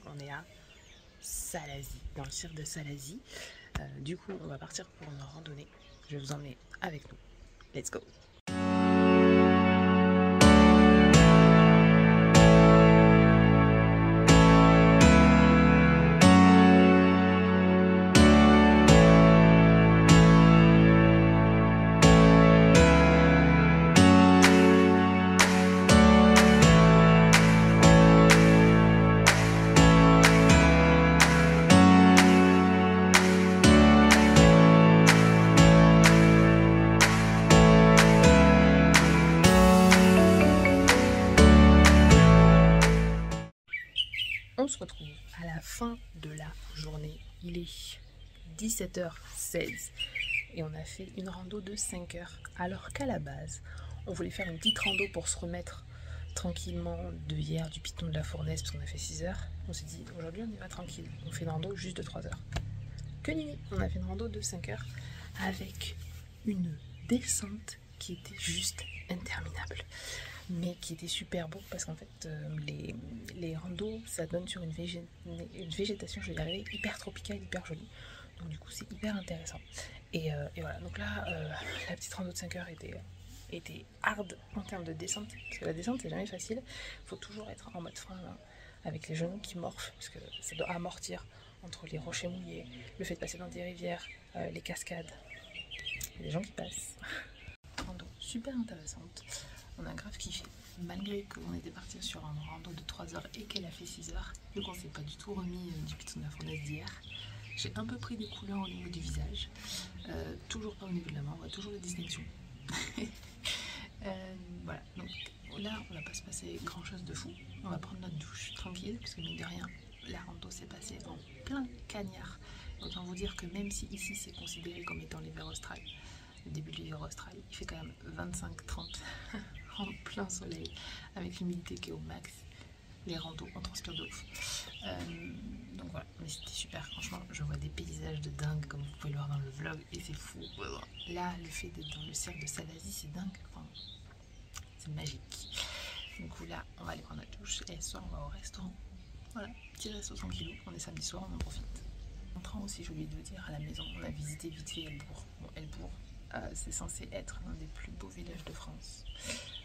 on est à Salazie, dans le cirque de Salazie. Du coup, on va partir pour une randonnée. Je vais vous emmener avec nous. Let's go! On se retrouve à la fin de la journée, il est 17h16 et on a fait une rando de 5 heures alors qu'à la base on voulait faire une petite rando pour se remettre tranquillement de hier du piton de la fournaise parce qu'on a fait 6 heures. On s'est dit aujourd'hui on y va tranquille, on fait une rando juste de 3 heures. Que nuit, on a fait une rando de 5 heures avec une descente qui était juste interminable, mais qui était super beau parce qu'en fait les randos ça donne sur une végétation, je vais y arriver, hyper tropicale, hyper jolie, donc du coup c'est hyper intéressant et voilà. Donc là la petite rando de 5 heures était hard en termes de descente parce que la descente c'est jamais facile, il faut toujours être en mode frein là, avec les genoux qui morflent parce que ça doit amortir entre les rochers mouillés, le fait de passer dans des rivières, les cascades, il y a des gens qui passent. Rando super intéressante. On a grave kiffé, malgré qu'on était parti sur un rando de 3 heures et qu'elle a fait 6 heures, donc on s'est pas du tout remis du piton de la fournaise d'hier. J'ai un peu pris des couleurs au niveau du visage, toujours pas au niveau de la main, on voit toujours les distinctions. Voilà, donc là on va pas se passer grand chose de fou, on va prendre notre douche tranquille, parce que mine de rien, la rando s'est passée en plein cagnard. Autant vous dire que même si ici c'est considéré comme étant l'hiver austral, le début de l'hiver austral, il fait quand même 25-30 en plein soleil, avec l'humidité qui est au max. Les randos, on transpire de ouf. Donc voilà, mais c'était super, franchement, je vois des paysages de dingue, comme vous pouvez le voir dans le vlog, et c'est fou. Là, le fait d'être dans le cirque de Salazie, c'est dingue, enfin, c'est magique. Du coup là, on va aller prendre la douche, et ce soir, on va au restaurant. Voilà, petit resto tranquillou, on est samedi soir, on en profite. En entrant aussi, j'ai oublié de vous dire, à la maison, on a visité vite fait Helbourg. Bon, Helbourg, c'est censé être l'un des plus beaux villages de France.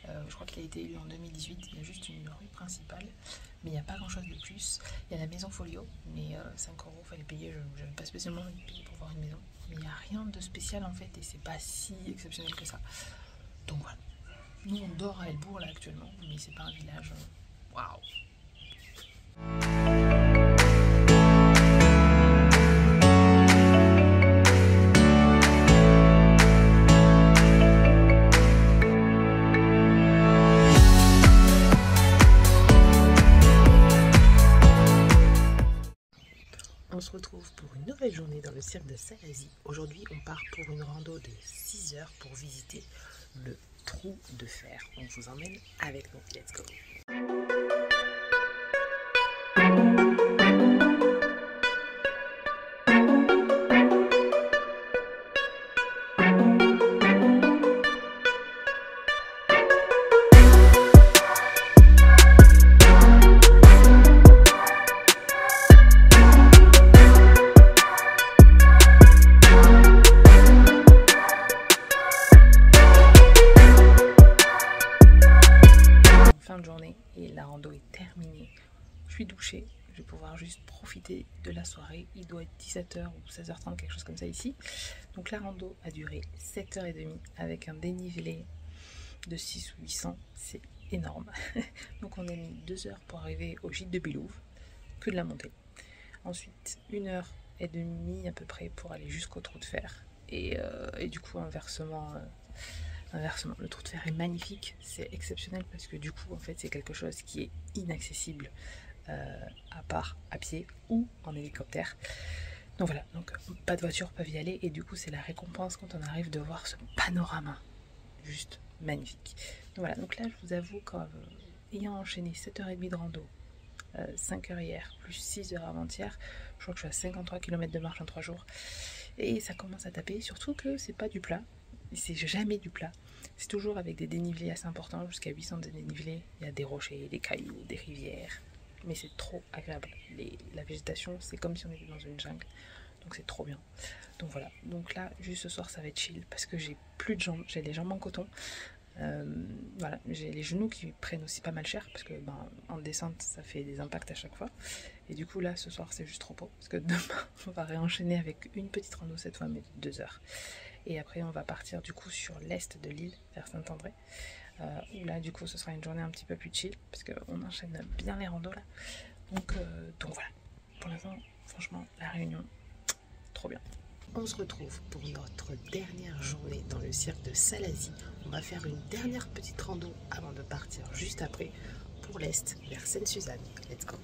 Je crois qu'il a été élu en 2018, il y a juste une rue principale, mais il n'y a pas grand chose de plus. Il y a la maison Folio, mais 5 €, il fallait payer, je n'avais pas spécialement envie de payer pour voir une maison. Mais il n'y a rien de spécial en fait, et c'est pas si exceptionnel que ça. Donc voilà, nous on dort à Helbourg là actuellement, mais c'est pas un village, waouh. On se retrouve pour une nouvelle journée dans le cirque de Salazie. Aujourd'hui, on part pour une rando de 6 heures pour visiter le trou de fer. On vous emmène avec nous. Let's go! Fin de journée et la rando est terminée. Je suis douchée, je vais pouvoir juste profiter de la soirée. Il doit être 17h ou 16h30, quelque chose comme ça ici. Donc la rando a duré 7h30 avec un dénivelé de 6 ou 800, c'est énorme. Donc on a mis 2 heures pour arriver au gîte de Bilouve, que de la montée. Ensuite 1h30 à peu près pour aller jusqu'au trou de fer. Et du coup inversement, le trou de fer est magnifique, c'est exceptionnel parce que du coup en fait c'est quelque chose qui est inaccessible à part à pied ou en hélicoptère. Donc voilà, donc pas de voiture peuvent y aller et du coup c'est la récompense quand on arrive de voir ce panorama juste magnifique. Donc voilà, donc là je vous avoue qu'ayant enchaîné 7h30 de rando, 5 heures hier plus 6 heures avant-hier, je crois que je suis à 53 km de marche en 3 jours et ça commence à taper, surtout que c'est pas du plat. C'est jamais du plat, c'est toujours avec des dénivelés assez importants, jusqu'à 800 de dénivelé. Il y a des rochers, des cailloux, des rivières, mais c'est trop agréable. La végétation, c'est comme si on était dans une jungle, donc c'est trop bien. Donc voilà, donc là, juste ce soir, ça va être chill, parce que j'ai plus de jambes, j'ai les jambes en coton. Voilà, j'ai les genoux qui prennent aussi pas mal cher, parce que en descente, ça fait des impacts à chaque fois. Et du coup, là, ce soir, c'est juste trop beau, parce que demain, on va réenchaîner avec une petite rando cette fois, mais de 2 heures. Et après, on va partir du coup sur l'est de l'île, vers Saint-André. Où là, du coup, ce sera une journée un petit peu plus chill, parce qu'on enchaîne bien les randos là. Donc voilà, pour l'instant, franchement, la Réunion, trop bien. On se retrouve pour notre dernière journée dans le cirque de Salazie. On va faire une dernière petite rando avant de partir juste après pour l'est, vers Sainte-Suzanne. Let's go!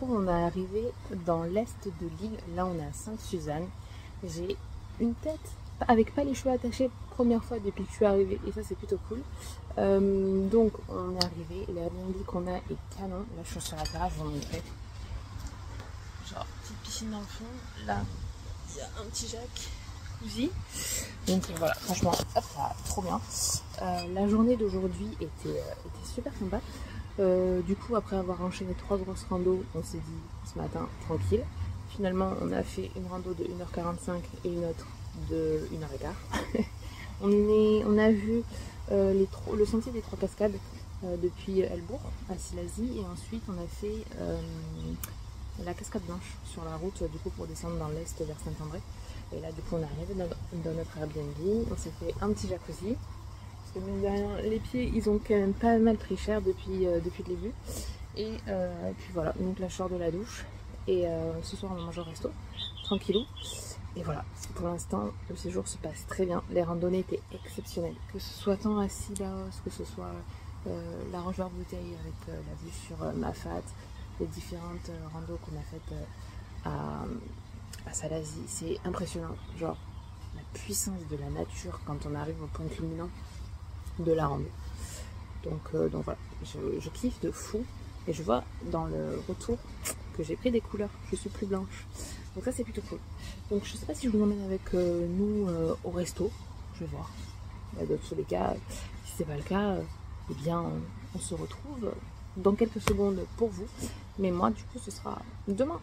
On est arrivé dans l'est de l'île, là on est à Sainte-Suzanne. J'ai une tête avec pas les cheveux attachés, première fois depuis que je suis arrivée, et ça c'est plutôt cool. Donc on est arrivé, l'Airbnb qu'on a est canon. Là je suis sur la terrasse, je vous montrer. Genre petite piscine dans le fond, là il y a un petit jacuzzi. Donc voilà, franchement, hop là, trop bien. La journée d'aujourd'hui était super sympa. Du coup, après avoir enchaîné 3 grosses randos, on s'est dit ce matin tranquille. Finalement, on a fait une rando de 1h45 et une autre de 1h15. on a vu le sentier des 3 cascades depuis Elbourg à Silazie, et ensuite on a fait la cascade blanche sur la route du coup pour descendre dans l'est vers Saint-André. Et là, du coup, on est arrivé dans notre Airbnb, on s'est fait un petit jacuzzi. Les pieds ils ont quand même pas mal pris cher depuis le début, et puis voilà, donc là je sors de la douche, et ce soir on mange au resto tranquillou, et voilà, pour l'instant le séjour se passe très bien. Les randonnées étaient exceptionnelles, que ce soit tant à Silaos, que ce soit la Roche-Verte Bouteille avec la vue sur Mafat, les différentes randos qu'on a faites à Salazie. C'est impressionnant, genre la puissance de la nature quand on arrive au point culminant de la rando. Donc voilà, je kiffe de fou, et je vois dans le retour que j'ai pris des couleurs, je suis plus blanche, donc ça c'est plutôt cool. Donc je sais pas si je vous emmène avec nous au resto, je vais voir. Dans tous les cas, si c'est pas le cas, eh bien on se retrouve dans quelques secondes pour vous, mais moi du coup ce sera demain.